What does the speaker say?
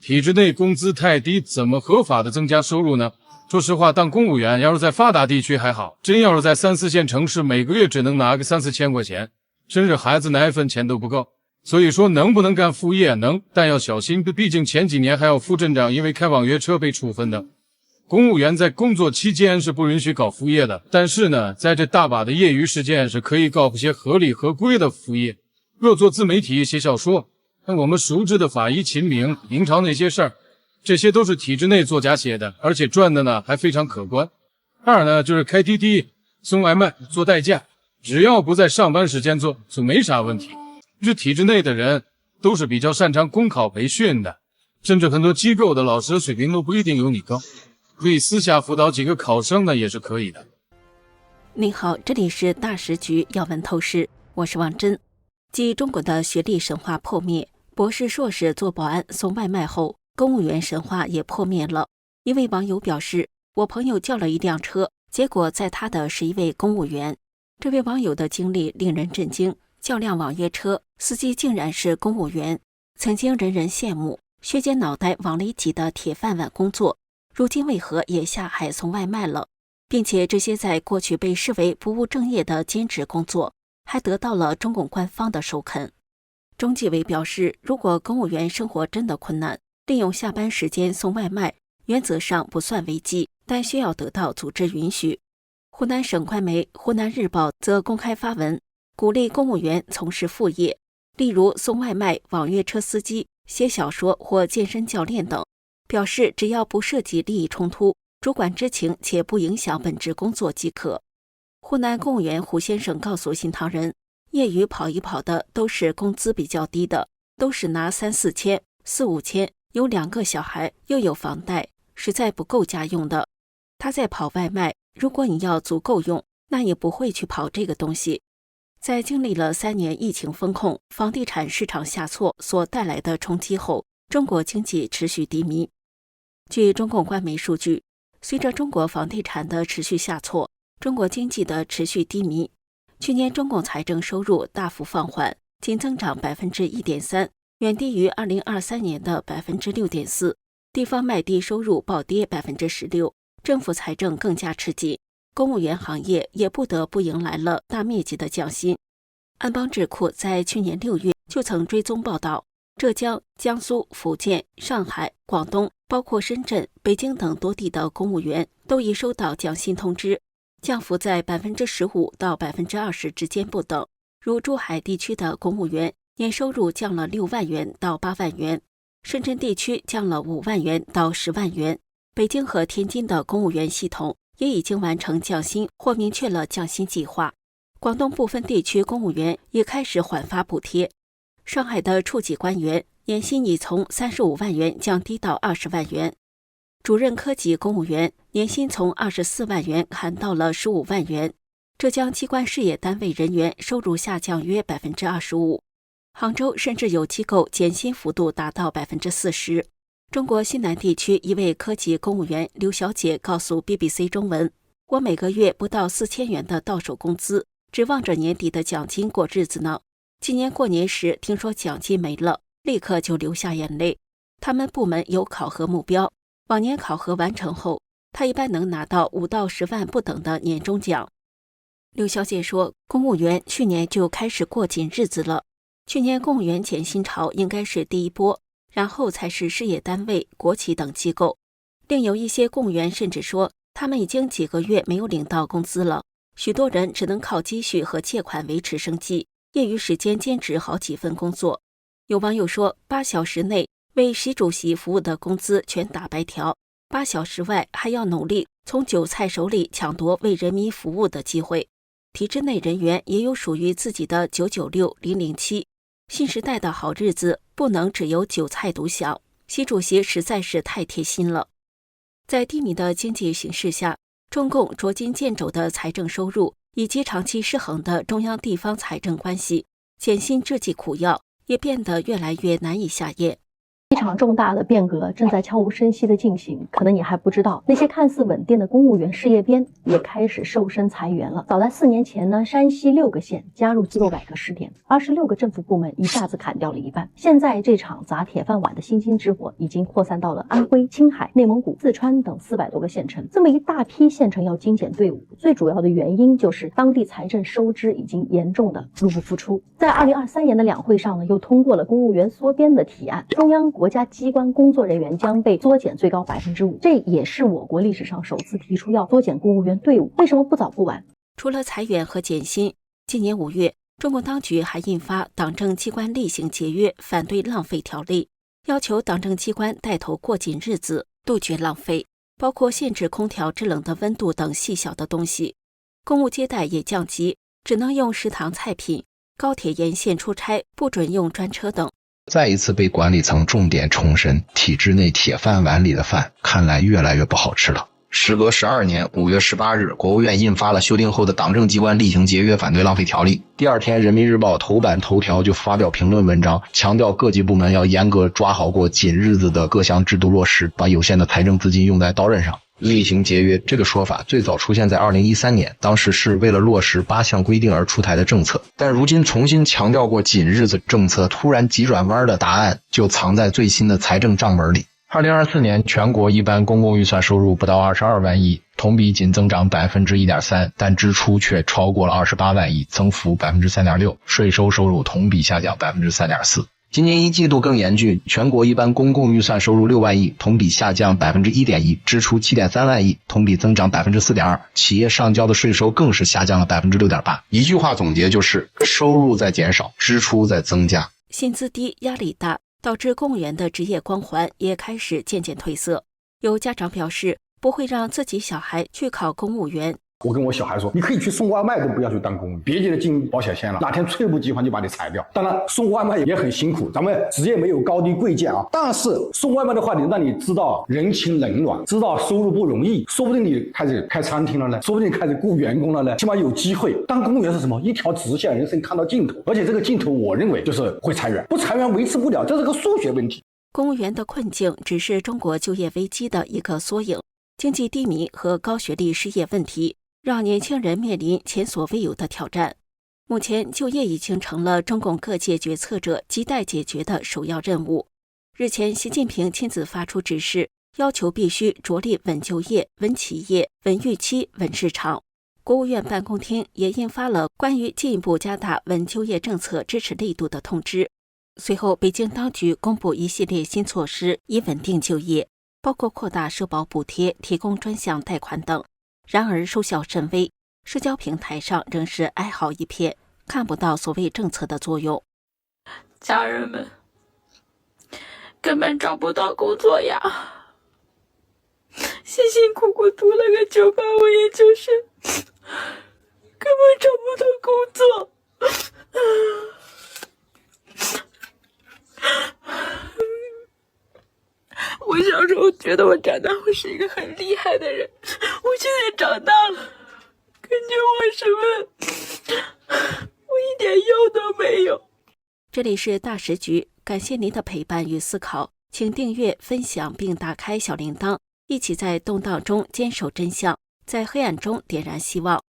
体制内工资太低，怎么合法的增加收入呢？说实话，当公务员要是在发达地区还好，真要是在3、4线城市，每个月只能拿个3、4千块钱，甚至孩子奶粉钱都不够。所以说能不能干副业能，但要小心，毕竟前几年还有副镇长因为开网约车被处分的。公务员在工作期间是不允许搞副业的，但是呢，在这大把的业余时间是可以搞些合理合规的副业。若做自媒体、写小说，像我们熟知的法医秦明、明朝那些事儿，这些都是体制内作家写的，而且赚的呢还非常可观。二呢，就是开滴滴、送外卖、做代驾，只要不在上班时间做，就没啥问题。这体制内的人都是比较擅长公考培训的，甚至很多机构的老师水平都不一定有你高，可以私下辅导几个考生呢，也是可以的。您好，这里是大时局要闻透视，我是王真。继中国的学历神话破灭，博士、硕士做保安、送外卖后，公务员神话也破灭了。一位网友表示，我朋友叫了一辆车，结果载他的是一位公务员。这位网友的经历令人震惊，叫辆网约车，司机竟然是公务员。曾经人人羡慕，削尖脑袋往里挤的铁饭碗工作，如今为何也下海送外卖了？并且这些在过去被视为不务正业的兼职工作，还得到了中共官方的首肯。中纪委表示，如果公务员生活真的困难，利用下班时间送外卖，原则上不算违纪，但需要得到组织允许。湖南省快媒《湖南日报》则公开发文，鼓励公务员从事副业，例如送外卖、网约车司机、写小说或健身教练等，表示只要不涉及利益冲突，主管知情且不影响本职工作即可。湖南公务员胡先生告诉新唐人，业余跑一跑的都是工资比较低的，都是拿3、4千、4、5千，有2个小孩，又有房贷，实在不够家用的。他在跑外卖，如果你要足够用，那也不会去跑这个东西。在经历了3年疫情封控、房地产市场下挫所带来的冲击后，中国经济持续低迷。据中共官媒数据，随着中国房地产的持续下挫，中国经济的持续低迷，去年中共财政收入大幅放缓，仅增长 1.3%， 远低于2023年的 6.4%， 地方卖地收入暴跌 16%， 政府财政更加吃紧，公务员行业也不得不迎来了大面积的降薪。安邦智库在去年6月就曾追踪报道，浙江、江苏、福建、上海、广东，包括深圳、北京等多地的公务员都已收到降薪通知，降幅在 15% 到 20% 之间不等。如珠海地区的公务员年收入降了6万元到8万元，深圳地区降了5万元到10万元，北京和天津的公务员系统也已经完成降薪或明确了降薪计划。广东部分地区公务员也开始缓发补贴。上海的处级官员年薪已从35万元降低到20万元，主任科级公务员年薪从24万元砍到了15万元。浙江机关事业单位人员收入下降约 25%， 杭州甚至有机构减薪幅度达到 40%。 中国西南地区一位科级公务员刘小姐告诉 BBC 中文，我每个月不到4000元的到手工资，指望着年底的奖金过日子呢。今年过年时听说奖金没了，立刻就流下眼泪。他们部门有考核目标，往年考核完成后，他一般能拿到5到10万不等的年终奖。刘小姐说，公务员去年就开始过紧日子了，去年公务员减薪潮应该是第一波，然后才是事业单位、国企等机构。另有一些公务员甚至说，他们已经几个月没有领到工资了，许多人只能靠积蓄和借款维持生计，业余时间兼职好几份工作。有网友说，8小时内为习主席服务的工资全打白条，8小时外还要努力从韭菜手里抢夺为人民服务的机会。体制内人员也有属于自己的996、007，新时代的好日子不能只由韭菜独享，习主席实在是太贴心了。在低迷的经济形势下，中共捉襟见肘的财政收入以及长期失衡的中央地方财政关系，减薪这剂苦药也变得越来越难以下咽。一场重大的变革正在悄无声息地进行，可能你还不知道，那些看似稳定的公务员事业编也开始瘦身裁员了。早在4年前呢，山西6个县加入机构改革试点，26个政府部门一下子砍掉了一半。现在这场砸铁饭碗的星星之火已经扩散到了安徽、青海、内蒙古、四川等400多个县城。这么一大批县城要精简队伍，最主要的原因就是当地财政收支已经严重的入不敷出。在2023年的两会上呢，又通过了公务员缩编的提案，中央国家机关工作人员将被缩减最高5%，这也是我国历史上首次提出要缩减公务员队伍。为什么不早不晚？除了裁员和减薪，今年5月，中共当局还印发《党政机关厉行节约反对浪费条例》，要求党政机关带头过紧日子，杜绝浪费，包括限制空调制冷的温度等细小的东西。公务接待也降级，只能用食堂菜品，高铁沿线出差不准用专车等。再一次被管理层重点重申，体制内铁饭碗里的饭看来越来越不好吃了。时隔12年5月18日，国务院印发了修订后的党政机关厉行节约反对浪费条例。第二天，人民日报头版头条就发表评论文章，强调各级部门要严格抓好过紧日子的各项制度落实，把有限的财政资金用在刀刃上。厉行节约这个说法最早出现在2013年，当时是为了落实8项规定而出台的政策，但如今重新强调过紧日子政策突然急转弯的答案就藏在最新的财政账本里。2024年全国一般公共预算收入不到22万亿，同比仅增长 1.3%， 但支出却超过了28万亿，增幅 3.6%， 税收收入同比下降 3.4%。今年一季度更严峻，全国一般公共预算收入6万亿，同比下降 1.1%， 支出 7.3万亿，同比增长 4.2%， 企业上交的税收更是下降了 6.8%。 一句话总结就是收入在减少，支出在增加。薪资低，压力大，导致公务员的职业光环也开始渐渐褪色。有家长表示不会让自己小孩去考公务员。我跟我小孩说，你可以去送外卖，都不要去当公务员，别急着进保险线了，哪天猝不及防就把你裁掉。当然送外卖也很辛苦，咱们职业没有高低贵贱啊，但是送外卖的话，你让你知道人情冷暖，知道收入不容易，说不定你开始开餐厅了呢，说不定开始雇员工了呢，起码有机会。当公务员是什么？一条直线，人生看到尽头，而且这个尽头我认为就是会裁员，不裁员维持不了，这是个数学问题。公务员的困境只是中国就业危机的一个缩影，经济低迷和高学历失业问题让年轻人面临前所未有的挑战。目前，就业已经成了中共各界决策者亟待解决的首要任务。日前，习近平亲自发出指示，要求必须着力稳就业、稳企业、稳预期、稳市场。国务院办公厅也印发了关于进一步加大稳就业政策支持力度的通知。随后，北京当局公布一系列新措施，以稳定就业，包括扩大社保补贴、提供专项贷款等。然而收效甚微，社交平台上仍是哀嚎一片，看不到所谓政策的作用。家人们根本找不到工作呀，辛辛苦苦读了个985研究生，根本找不到工作。我小时候觉得我长大会是一个很厉害的人，我现在长大了，感觉我一点用都没有。这里是大时局，感谢您的陪伴与思考，请订阅、分享并打开小铃铛，一起在动荡中坚守真相，在黑暗中点燃希望。